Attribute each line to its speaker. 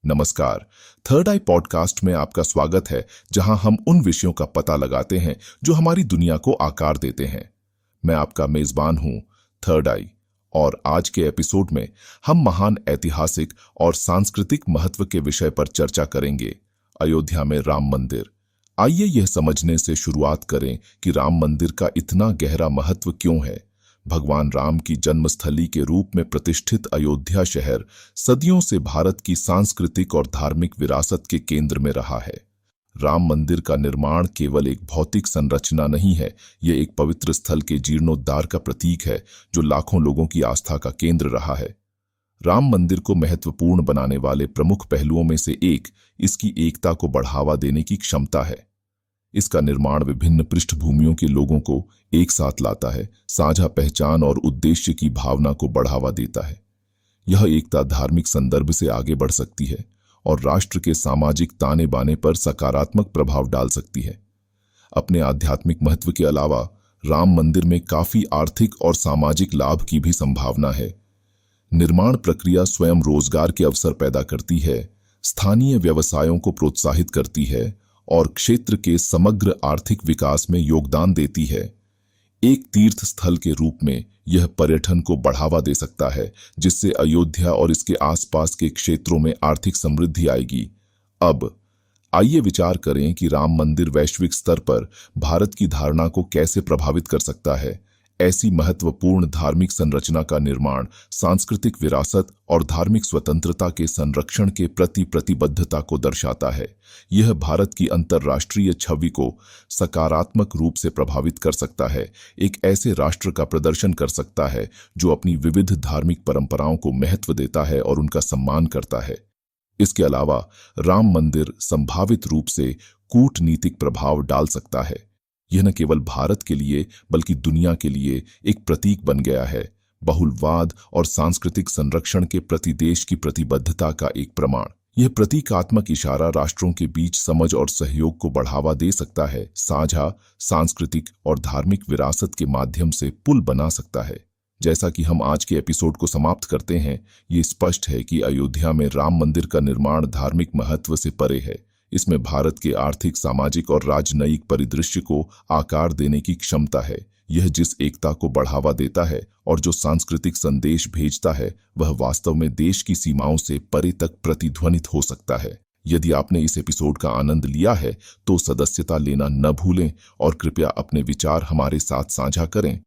Speaker 1: नमस्कार। Third I podcast में आपका स्वागत है, जहां हम उन विषयों का पता लगाते हैं जो हमारी दुनिया को आकार देते हैं। मैं आपका मेजबान हूं, थर्ड आई, और आज के एपिसोड में हम महान ऐतिहासिक और सांस्कृतिक महत्व के विषय पर चर्चा करेंगे, अयोध्या में राम मंदिर। आइए यह समझने से शुरुआत करें कि राम मंदिर का इतना गहरा महत्व क्यों है। भगवान राम की जन्मस्थली के रूप में प्रतिष्ठित अयोध्या शहर सदियों से भारत की सांस्कृतिक और धार्मिक विरासत के केंद्र में रहा है। राम मंदिर का निर्माण केवल एक भौतिक संरचना नहीं है, यह एक पवित्र स्थल के जीर्णोद्धार का प्रतीक है जो लाखों लोगों की आस्था का केंद्र रहा है। राम मंदिर को महत्वपूर्ण बनाने वाले प्रमुख पहलुओं में से एक इसकी एकता को बढ़ावा देने की क्षमता है। इसका निर्माण विभिन्न पृष्ठभूमियों के लोगों को एक साथ लाता है, साझा पहचान और उद्देश्य की भावना को बढ़ावा देता है। यह एकता धार्मिक संदर्भ से आगे बढ़ सकती है और राष्ट्र के सामाजिक ताने बाने पर सकारात्मक प्रभाव डाल सकती है। अपने आध्यात्मिक महत्व के अलावा राम मंदिर में काफी आर्थिक और सामाजिक लाभ की भी संभावना है। निर्माण प्रक्रिया स्वयं रोजगार के अवसर पैदा करती है, स्थानीय व्यवसायों को प्रोत्साहित करती है और क्षेत्र के समग्र आर्थिक विकास में योगदान देती है। एक तीर्थ स्थल के रूप में यह पर्यटन को बढ़ावा दे सकता है, जिससे अयोध्या और इसके आसपास के क्षेत्रों में आर्थिक समृद्धि आएगी। अब आइए विचार करें कि राम मंदिर वैश्विक स्तर पर भारत की धारणा को कैसे प्रभावित कर सकता है। ऐसी महत्वपूर्ण धार्मिक संरचना का निर्माण सांस्कृतिक विरासत और धार्मिक स्वतंत्रता के संरक्षण के प्रति प्रतिबद्धता को दर्शाता है। यह भारत की अंतर्राष्ट्रीय छवि को सकारात्मक रूप से प्रभावित कर सकता है, एक ऐसे राष्ट्र का प्रदर्शन कर सकता है जो अपनी विविध धार्मिक परंपराओं को महत्व देता है और उनका सम्मान करता है। इसके अलावा राम मंदिर संभावित रूप से कूटनीतिक प्रभाव डाल सकता है। यह न केवल भारत के लिए बल्कि दुनिया के लिए एक प्रतीक बन गया है, बहुलवाद और सांस्कृतिक संरक्षण के प्रति देश की प्रतिबद्धता का एक प्रमाण। यह प्रतीकात्मक इशारा राष्ट्रों के बीच समझ और सहयोग को बढ़ावा दे सकता है, साझा सांस्कृतिक और धार्मिक विरासत के माध्यम से पुल बना सकता है। जैसा कि हम आज के एपिसोड को समाप्त करते हैं, ये स्पष्ट है कि अयोध्या में राम मंदिर का निर्माण धार्मिक महत्व से परे है। इसमें भारत के आर्थिक, सामाजिक और राजनयिक परिदृश्य को आकार देने की क्षमता है। यह जिस एकता को बढ़ावा देता है और जो सांस्कृतिक संदेश भेजता है, वह वास्तव में देश की सीमाओं से परे तक प्रतिध्वनित हो सकता है। यदि आपने इस एपिसोड का आनंद लिया है तो सदस्यता लेना न भूलें और कृपया अपने विचार हमारे साथ साझा करें।